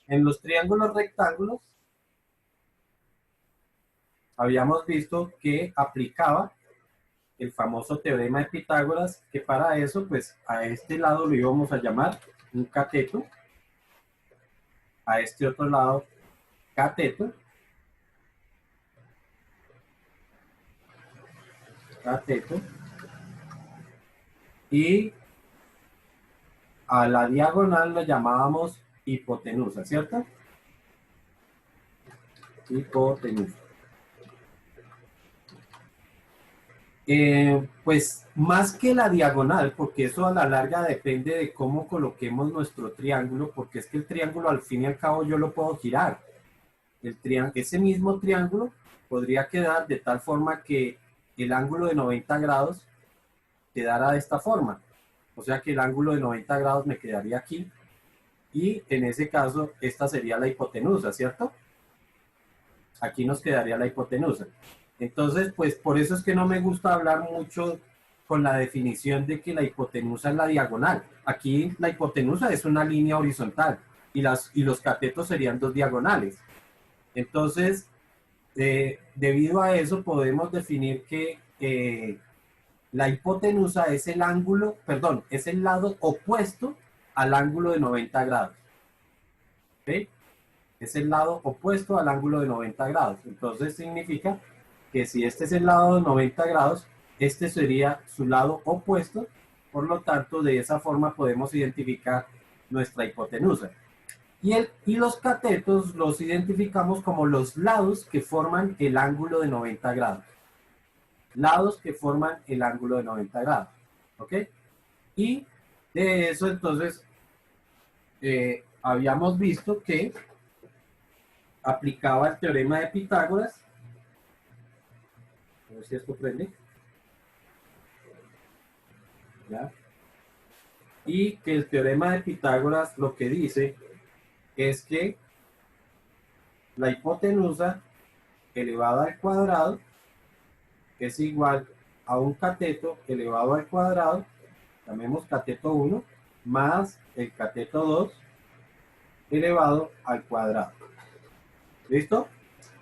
En los triángulos rectángulos habíamos visto que aplicaba el famoso teorema de Pitágoras, que para eso, pues a este lado lo íbamos a llamar un cateto, a este otro lado cateto, cateto, y a la diagonal lo llamábamos hipotenusa, ¿cierto? Hipotenusa. Pues más que la diagonal, porque eso a la larga depende de cómo coloquemos nuestro triángulo, porque es que el triángulo al fin y al cabo yo lo puedo girar. Ese mismo triángulo podría quedar de tal forma que el ángulo de 90 grados quedara de esta forma. O sea que el ángulo de 90 grados me quedaría aquí y en ese caso esta sería la hipotenusa, ¿cierto? Aquí nos quedaría la hipotenusa. Entonces, pues por eso es que no me gusta hablar mucho con la definición de que la hipotenusa es la diagonal. Aquí la hipotenusa es una línea horizontal y los catetos serían dos diagonales. Entonces, debido a eso podemos definir que la hipotenusa es el ángulo, perdón, es el lado opuesto al ángulo de 90 grados. ¿Ok? Es el lado opuesto al ángulo de 90 grados. Entonces significa que si este es el lado de 90 grados, este sería su lado opuesto. Por lo tanto, de esa forma podemos identificar nuestra hipotenusa. Y los catetos los identificamos como los lados que forman el ángulo de 90 grados. Lados que forman el ángulo de 90 grados. ¿Ok? Y de eso entonces habíamos visto que aplicaba el teorema de Pitágoras. A ver si esto prende. ¿Ya? Y que el teorema de Pitágoras lo que dice es que la hipotenusa elevada al cuadrado es igual a un cateto elevado al cuadrado, llamemos cateto 1, más el cateto 2 elevado al cuadrado. ¿Listo?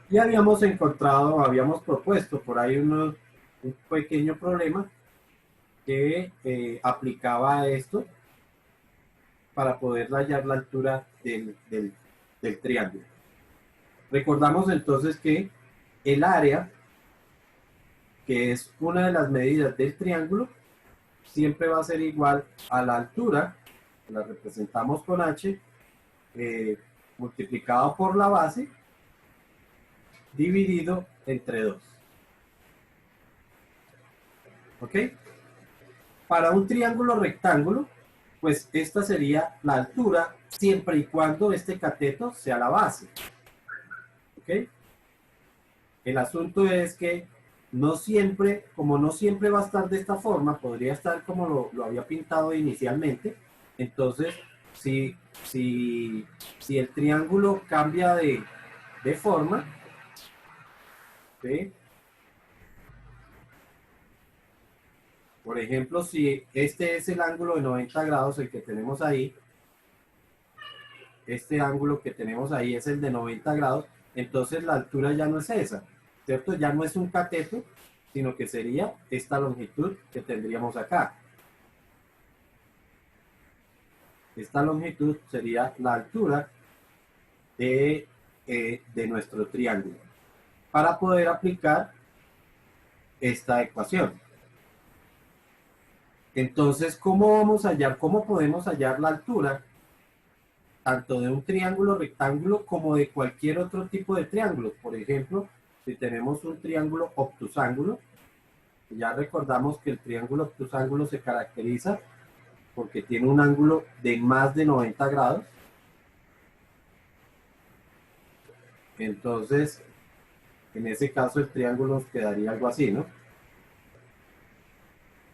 Y habíamos encontrado, habíamos propuesto por ahí un pequeño problema que aplicaba esto para poder hallar la altura del triángulo. Recordamos entonces que el área, que es una de las medidas del triángulo, siempre va a ser igual a la altura, la representamos con h, multiplicado por la base, dividido entre 2. ¿Ok? Para un triángulo rectángulo, pues esta sería la altura siempre y cuando este cateto sea la base. ¿Ok? El asunto es que no siempre, como no siempre va a estar de esta forma, podría estar como lo había pintado inicialmente. Entonces, si el triángulo cambia de forma, ¿sí? Por ejemplo, si este es el ángulo de 90 grados, el que tenemos ahí, este ángulo que tenemos ahí es el de 90 grados, entonces la altura ya no es esa, ¿cierto? Ya no es un cateto, sino que sería esta longitud que tendríamos acá. Esta longitud sería la altura de nuestro triángulo para poder aplicar esta ecuación. Entonces, ¿cómo podemos hallar la altura tanto de un triángulo rectángulo como de cualquier otro tipo de triángulo? Por ejemplo, si tenemos un triángulo obtusángulo, ya recordamos que el triángulo obtusángulo se caracteriza porque tiene un ángulo de más de 90 grados. Entonces, en ese caso el triángulo nos quedaría algo así, ¿no?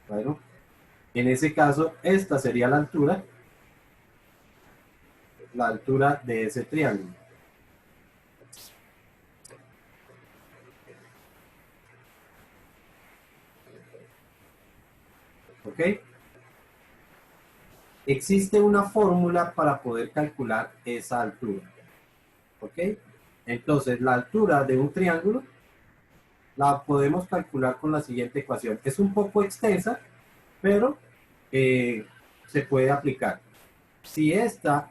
Bueno, en ese caso esta sería la altura de ese triángulo. ¿Ok? Existe una fórmula para poder calcular esa altura. ¿ok? Entonces, la altura de un triángulo la podemos calcular con la siguiente ecuación. Es un poco extensa, pero se puede aplicar. Si esta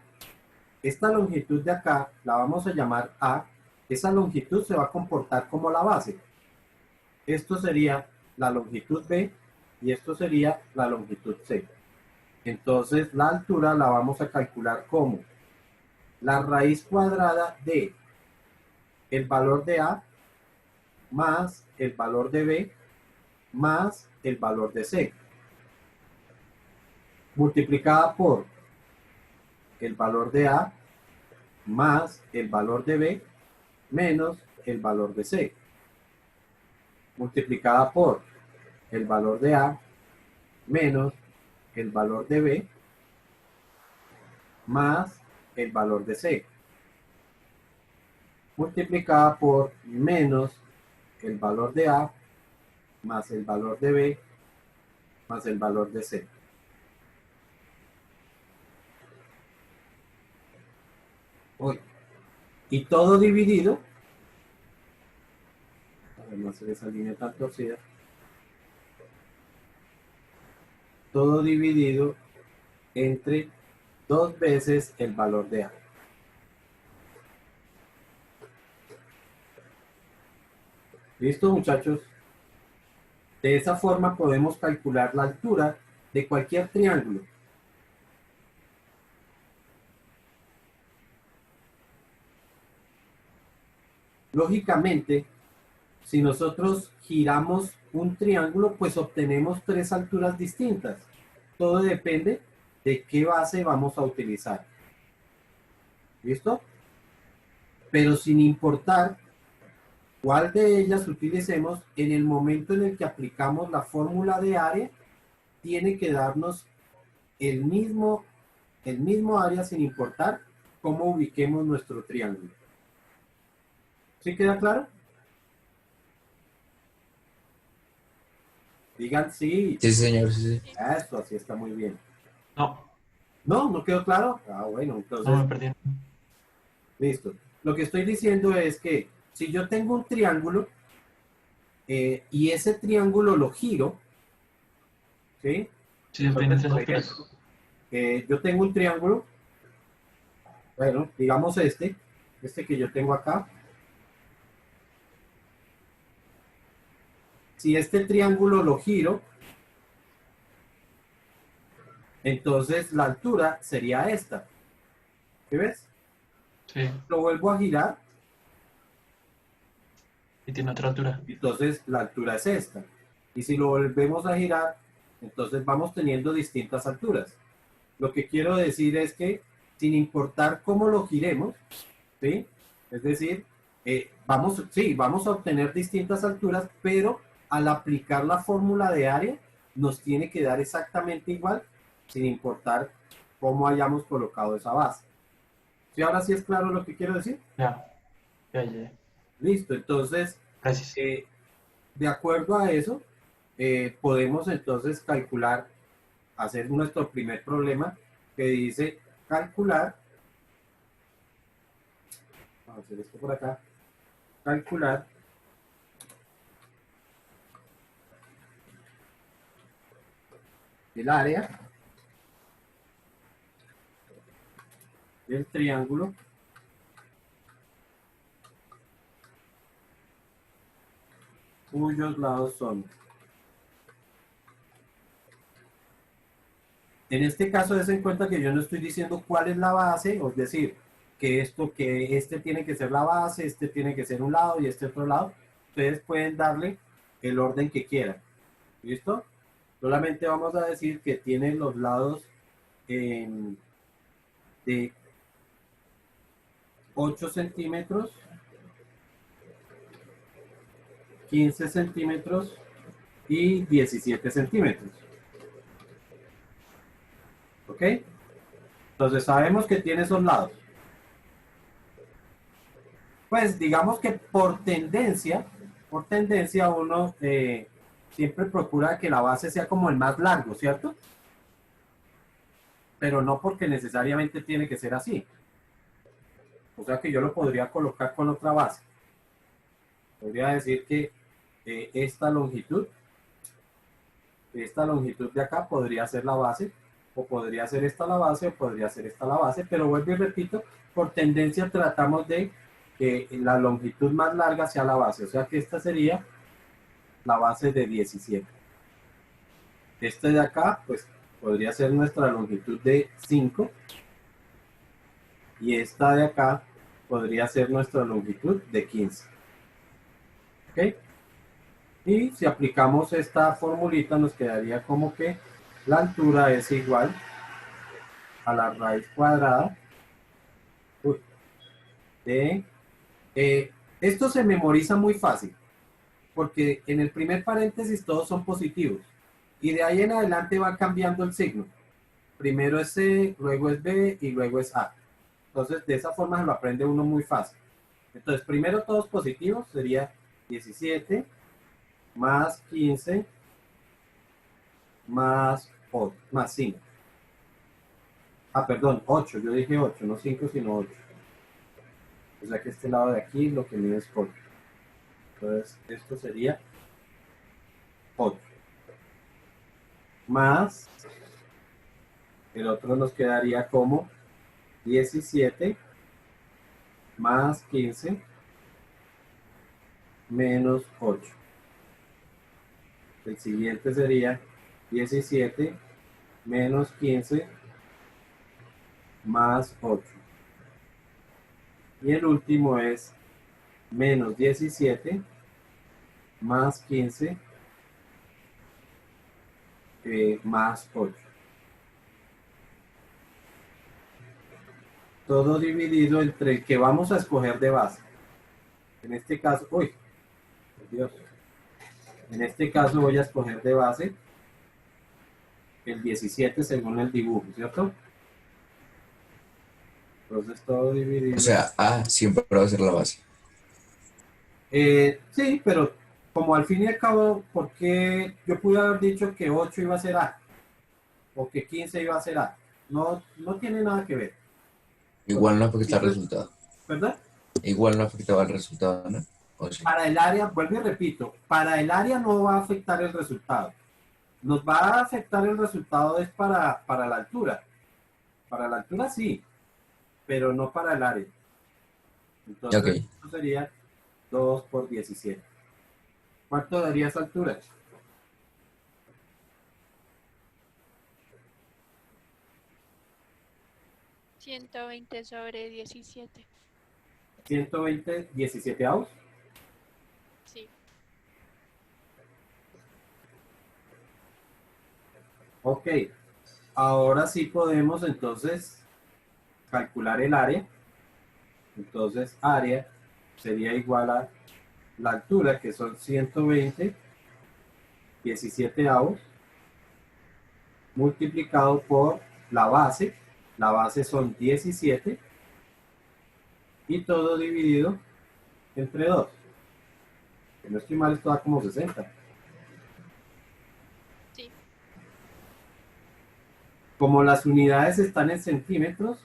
longitud de acá la vamos a llamar A, esa longitud se va a comportar como la base. Esto sería la longitud B y esto sería la longitud C. Entonces, la altura la vamos a calcular como la raíz cuadrada de el valor de A más el valor de B más el valor de C, multiplicada por el valor de A más el valor de B menos el valor de C, multiplicada por el valor de A menos el valor de B más el valor de C, multiplicada por menos el valor de A más el valor de B más el valor de C. Y todo dividido, para no hacer esa línea tan torcida, todo dividido entre 2 veces el valor de A. ¿Listo, muchachos? De esa forma podemos calcular la altura de cualquier triángulo. Lógicamente, si nosotros giramos un triángulo, pues obtenemos 3 alturas distintas. Todo depende de qué base vamos a utilizar. ¿Listo? Pero sin importar cuál de ellas utilicemos, en el momento en el que aplicamos la fórmula de área, tiene que darnos el mismo área sin importar cómo ubiquemos nuestro triángulo. ¿Sí queda claro? Digan sí. Sí, señor, sí, sí. Eso, así está muy bien. No, ¿No? ¿No quedó claro? Ah, bueno, no entonces, me perdí. listo. Lo que estoy diciendo es que si yo tengo un triángulo y ese triángulo lo giro, ¿sí? Sí, tiene Entonces, tres por alturas. ejemplo, yo tengo un triángulo, bueno, digamos este que yo tengo acá. Si este triángulo lo giro, entonces la altura sería esta. ¿Sí ves? Sí, Lo vuelvo a girar, y tiene otra altura. entonces la altura es esta. Y si lo volvemos a girar, entonces vamos teniendo distintas alturas. Lo que quiero decir es que sin importar cómo lo giremos, ¿sí? Es decir, vamos a obtener distintas alturas, pero al aplicar la fórmula de área, nos tiene que dar exactamente igual, sin importar cómo hayamos colocado esa base. ¿Sí? Ahora sí es claro lo que quiero decir. Ya, ya, ya. Listo, entonces, Gracias. de acuerdo a eso, podemos entonces calcular, hacer nuestro primer problema que dice calcular, vamos a hacer esto por acá, calcular el área del triángulo cuyos lados son. En este caso, des en cuenta que yo no estoy diciendo cuál es la base, es decir, que este tiene que ser la base, este tiene que ser un lado y este otro lado. Ustedes pueden darle el orden que quieran. ¿Listo? Solamente vamos a decir que tiene los lados de 8 centímetros, 15 centímetros y 17 centímetros. ¿Ok? Entonces sabemos que tiene esos lados. Pues digamos que por tendencia uno siempre procura que la base sea como el más largo, ¿cierto? Pero no porque necesariamente tiene que ser así. O sea que yo lo podría colocar con otra base. Podría decir que esta longitud de acá podría ser la base, o podría ser esta la base, o podría ser esta la base, pero vuelvo y repito, por tendencia tratamos de que la longitud más larga sea la base, o sea que esta sería la base de 17. Este de acá, pues podría ser nuestra longitud de 5, y esta de acá podría ser nuestra longitud de 15. ¿Ok? Y si aplicamos esta formulita nos quedaría como que la altura es igual a la raíz cuadrada de... esto se memoriza muy fácil, porque en el primer paréntesis todos son positivos, y de ahí en adelante va cambiando el signo. Primero es C, luego es B y luego es A. Entonces de esa forma se lo aprende uno muy fácil. Entonces primero todos positivos, sería 17 más 15 más 5. Ah, perdón, 8, yo dije 8, no 5 sino 8. O sea que este lado de aquí lo que mide es 8. Entonces esto sería 8. Más, el otro nos quedaría como 17 más 15 menos 8. El siguiente sería 17 menos 15 más 8. Y el último es menos 17 más 15 más 8. Todo dividido entre el que vamos a escoger de base. En este caso, uy, por Dios. En este caso voy a escoger de base el 17 según el dibujo, ¿cierto? Entonces todo O dividido. sea, A siempre va a ser la base. Sí, pero como al fin y al cabo, ¿por qué yo pude haber dicho que 8 iba a ser A? O que 15 iba a ser A. No, no tiene nada que ver. Igual no afecta al Porque, resultado. ¿verdad? Igual no afectaba al resultado, ¿no? O sí. Para el área, vuelvo y repito, para el área no va a afectar el resultado. Nos va a afectar el resultado es para la altura. Para la altura sí, pero no para el área. Ok. Entonces, esto sería 2 por 17. ¿Cuánto daría esa altura? 120/17. 120, 17 avos. Sí. Ok. Ahora sí podemos entonces calcular el área. Entonces, área sería igual a la altura, que son 120, 17 avos, multiplicado por la base. La base son 17 y todo dividido entre 2. Que no estoy mal, esto da como 60. Sí. Como las unidades están en centímetros,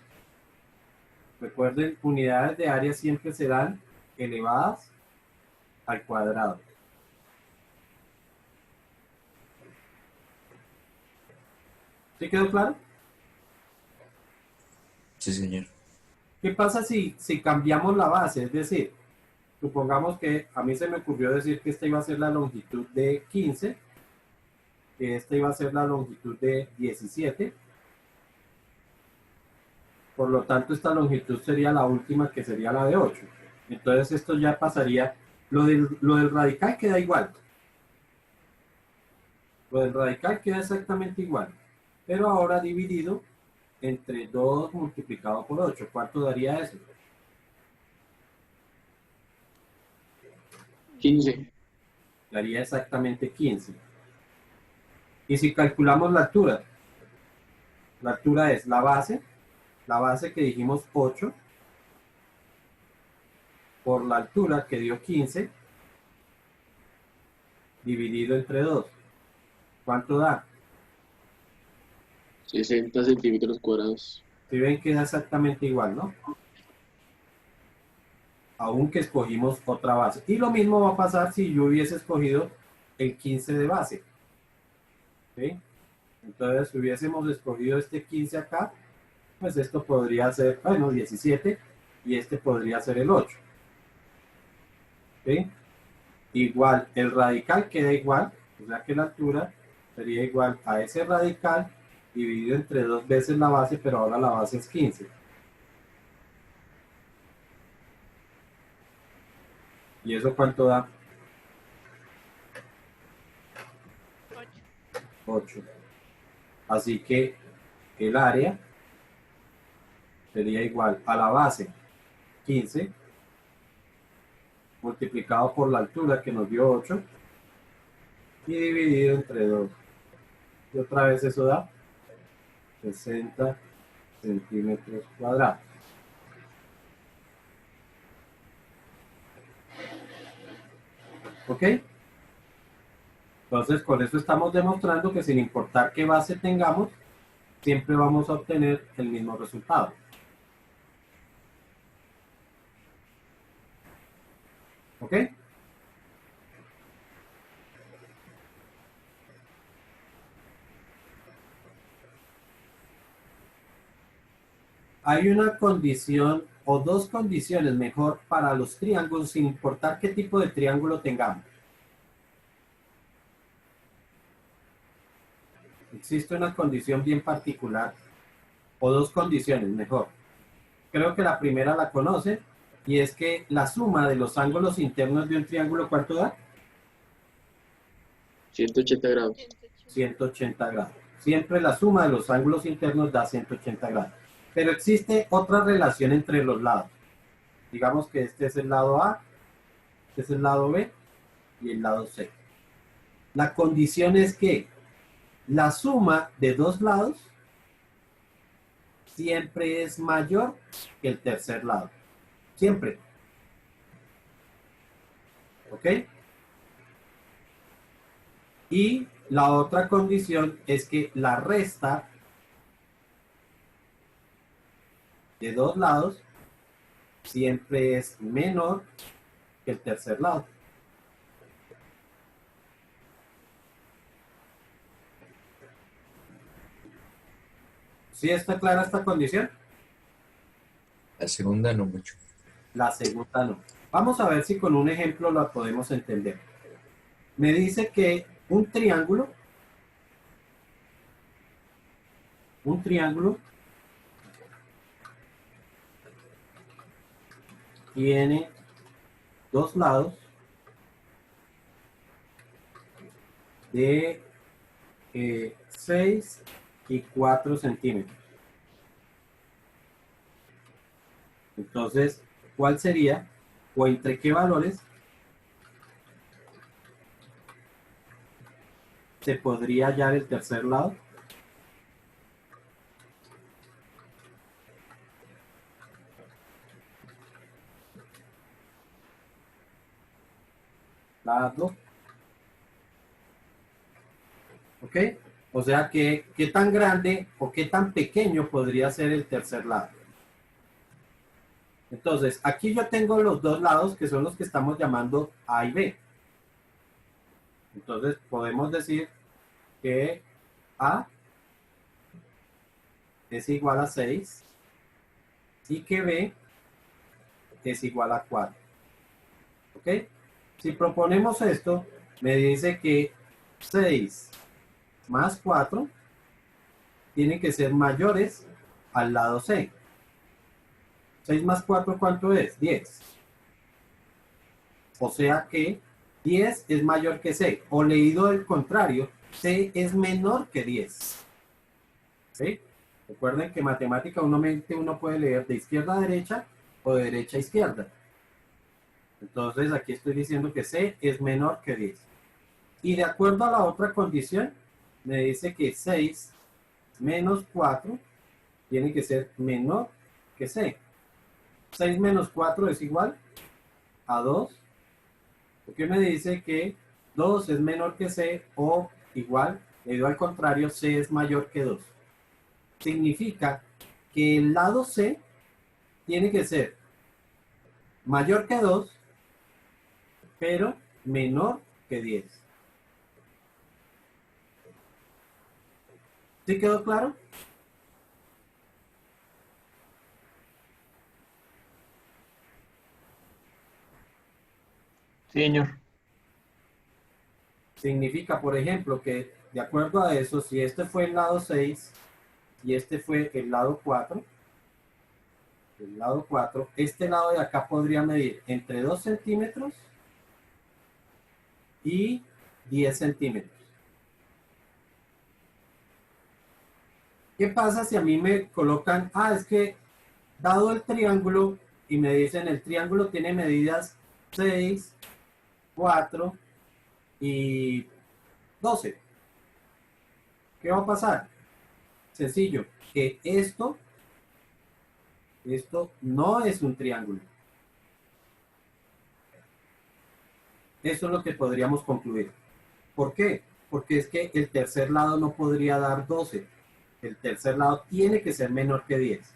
recuerden, unidades de área siempre serán elevadas al cuadrado. ¿Sí quedó claro? Sí, señor. ¿Qué pasa si cambiamos la base? Es decir, supongamos que a mí se me ocurrió decir que esta iba a ser la longitud de 15, que esta iba a ser la longitud de 17. Por lo tanto, esta longitud sería la última, que sería la de 8. Entonces esto ya pasaría, lo del radical queda igual. Lo del radical queda exactamente igual, pero ahora dividido entre 2 multiplicado por 8. ¿Cuánto daría eso? 15. Daría exactamente 15. Y si calculamos la altura es la base que dijimos 8, por la altura que dio 15, dividido entre 2. ¿Cuánto da? 60 centímetros cuadrados. Si ven, queda exactamente igual, ¿no? aunque escogimos otra base. Y lo mismo va a pasar si yo hubiese escogido el 15 de base. ¿Sí? Entonces, si hubiésemos escogido este 15 acá, pues esto podría ser, bueno, 17, y este podría ser el 8. ¿Sí? Igual, el radical queda igual, o sea que la altura sería igual a ese radical dividido entre 2 veces la base, pero ahora la base es 15. ¿Y eso cuánto da? 8. 8. Así que el área sería igual a la base 15 multiplicado por la altura que nos dio 8 y dividido entre 2. Y otra vez eso da 60 centímetros cuadrados. ¿Ok? Entonces, con eso estamos demostrando que sin importar qué base tengamos, siempre vamos a obtener el mismo resultado. ¿Ok? Hay una condición o dos condiciones mejor para los triángulos sin importar qué tipo de triángulo tengamos. Existe una condición bien particular o dos condiciones mejor. Creo que la primera la conoce y es que la suma de los ángulos internos de un triángulo, ¿cuánto da? 180 grados. 180 grados. Siempre la suma de los ángulos internos da 180 grados. Pero existe otra relación entre los lados. Digamos que este es el lado A, este es el lado B y el lado C. La condición es que la suma de dos lados siempre es mayor que el tercer lado. Siempre. ¿Ok? Y la otra condición es que la resta de dos lados siempre es menor que el tercer lado. ¿Sí está clara esta condición? La segunda no mucho. La segunda no. Vamos a ver si con un ejemplo la podemos entender. Me dice que un triángulo tiene dos lados de 6 y 4 centímetros. Entonces, ¿cuál sería o entre qué valores se podría hallar el tercer lado? Lado. ¿Ok? O sea, ¿qué tan grande o qué tan pequeño podría ser el tercer lado? Entonces, aquí yo tengo los dos lados que son los que estamos llamando A y B. Entonces, podemos decir que A es igual a 6 y que B es igual a 4. ¿Ok? Si proponemos esto, me dice que 6 más 4 tienen que ser mayores al lado C. 6 más 4, ¿cuánto es? 10. O sea que 10 es mayor que C. O leído del contrario, C es menor que 10. ¿Sí? Recuerden que en matemática uno puede leer de izquierda a derecha o de derecha a izquierda. Entonces aquí estoy diciendo que C es menor que 10. Y de acuerdo a la otra condición, me dice que 6 menos 4 tiene que ser menor que C. 6 menos 4 es igual a 2. Porque me dice que 2 es menor que C o igual, debido al contrario, C es mayor que 2. Significa que el lado C tiene que ser mayor que 2, pero menor que 10. ¿Sí quedó claro? Sí, señor. Significa, por ejemplo, que de acuerdo a eso, si este fue el lado 6 y este fue el lado 4, este lado de acá podría medir entre 2 centímetros y 10 centímetros. ¿Qué pasa si a mí me colocan, es que dado el triángulo y me dicen el triángulo tiene medidas 6, 4 y 12? ¿Qué va a pasar? Sencillo, que esto no es un triángulo. Eso es lo que podríamos concluir. ¿Por qué? Porque es que el tercer lado no podría dar 12. El tercer lado tiene que ser menor que 10.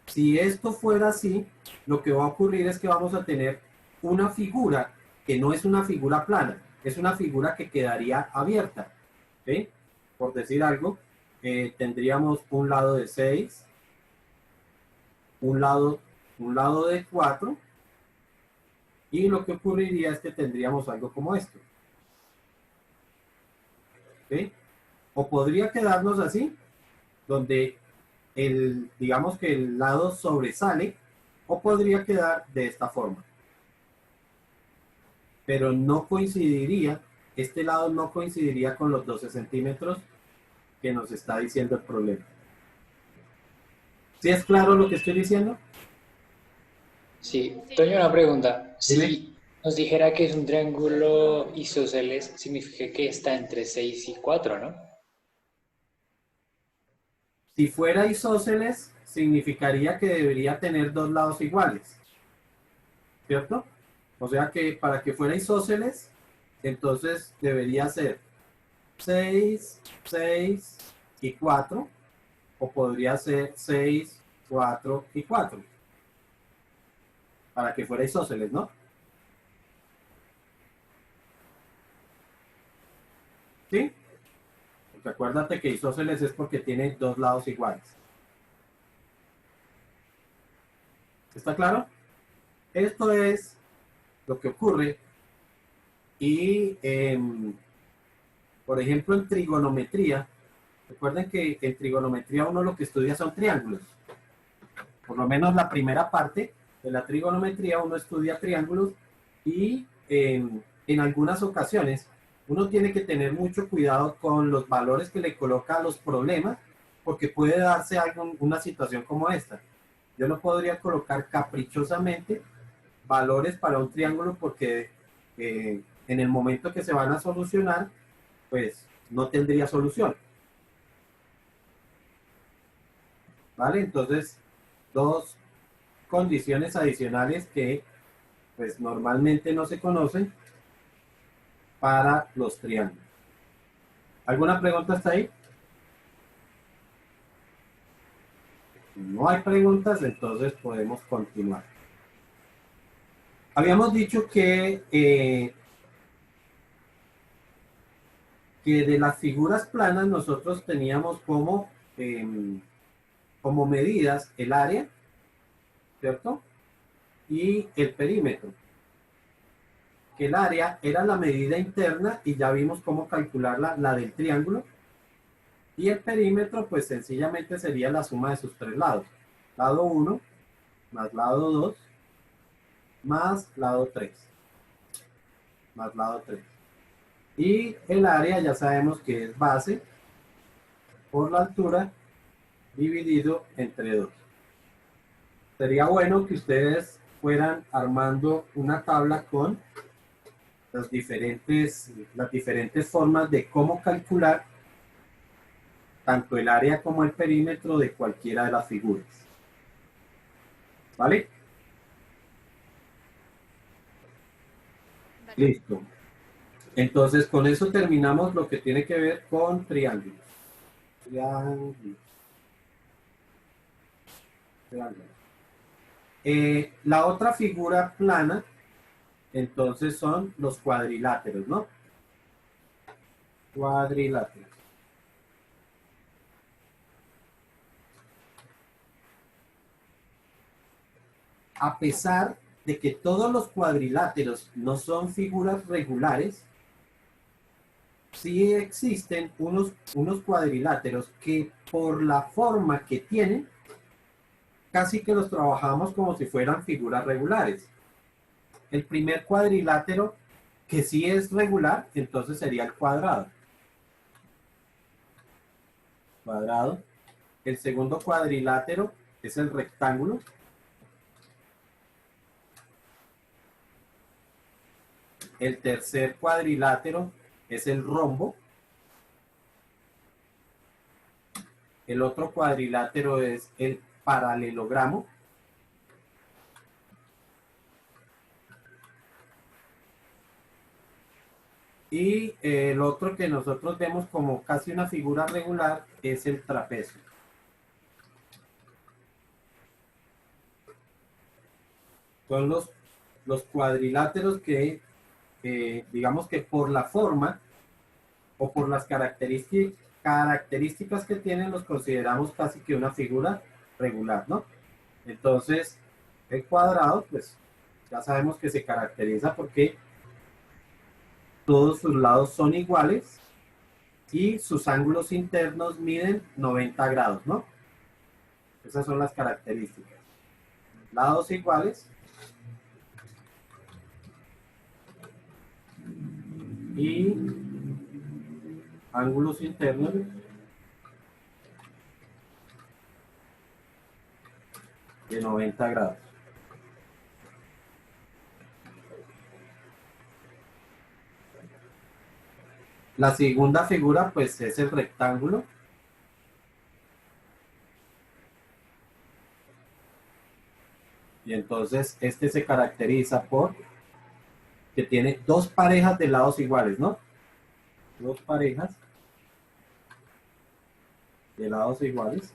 Si esto fuera así, lo que va a ocurrir es que vamos a tener una figura que no es una figura plana, es una figura que quedaría abierta. ¿Sí? Por decir algo, tendríamos un lado de 6, un lado de 4, y lo que ocurriría es que tendríamos algo como esto. ¿Sí? O podría quedarnos así, donde digamos que el lado sobresale, o podría quedar de esta forma. Pero no coincidiría, este lado no coincidiría con los 12 centímetros que nos está diciendo el problema. ¿Sí es claro lo que estoy diciendo? Sí, Toño, una pregunta. Dime. Si nos dijera que es un triángulo isósceles, significa que está entre 6 y 4, ¿no? Si fuera isósceles, significaría que debería tener dos lados iguales, ¿cierto? O sea que para que fuera isósceles, entonces debería ser 6, 6 y 4, o podría ser 6, 4 y 4, para que fuera isósceles, ¿no? ¿Sí? Porque acuérdate que isósceles es porque tiene dos lados iguales. ¿Está claro? Esto es lo que ocurre y, por ejemplo, en trigonometría, recuerden que en trigonometría uno lo que estudia son triángulos. Por lo menos la primera parte de la trigonometría uno estudia triángulos y en algunas ocasiones uno tiene que tener mucho cuidado con los valores que le coloca a los problemas, porque puede darse una situación como esta. Yo no podría colocar caprichosamente valores para un triángulo porque en el momento que se van a solucionar, pues no tendría solución. ¿Vale? Entonces, dos condiciones adicionales que pues normalmente no se conocen para los triángulos. ¿Alguna pregunta hasta ahí? No hay preguntas, entonces podemos continuar. Habíamos dicho que de las figuras planas nosotros teníamos como medidas el área, ¿cierto? Y el perímetro. Que el área era la medida interna y ya vimos cómo calcularla, la del triángulo. Y el perímetro, pues sencillamente sería la suma de sus tres lados. Lado 1 más lado 2 más lado 3. Más lado 3. Y el área ya sabemos que es base por la altura dividido entre 2. Sería bueno que ustedes fueran armando una tabla con las diferentes formas de cómo calcular tanto el área como el perímetro de cualquiera de las figuras. ¿Vale? Vale. Listo. Entonces, con eso terminamos lo que tiene que ver con triángulos. Triángulos. La otra figura plana, entonces son los cuadriláteros, ¿no? Cuadriláteros. A pesar de que todos los cuadriláteros no son figuras regulares, sí existen unos cuadriláteros que por la forma que tienen, casi que los trabajamos como si fueran figuras regulares. El primer cuadrilátero que sí es regular, entonces sería el cuadrado. Cuadrado. El segundo cuadrilátero es el rectángulo. El tercer cuadrilátero es el rombo. El otro cuadrilátero es el paralelogramo. Y el otro que nosotros vemos como casi una figura regular es el trapecio. Son los cuadriláteros que digamos que por la forma o por las características que tienen los consideramos casi que una figura regular, ¿no? Entonces, el cuadrado, pues ya sabemos que se caracteriza porque todos sus lados son iguales y sus ángulos internos miden 90 grados, ¿no? Esas son las características. Lados iguales y ángulos internos de 90 grados. La segunda figura pues es el rectángulo. Y entonces este se caracteriza por que tiene dos parejas de lados iguales, ¿no? Dos parejas de lados iguales.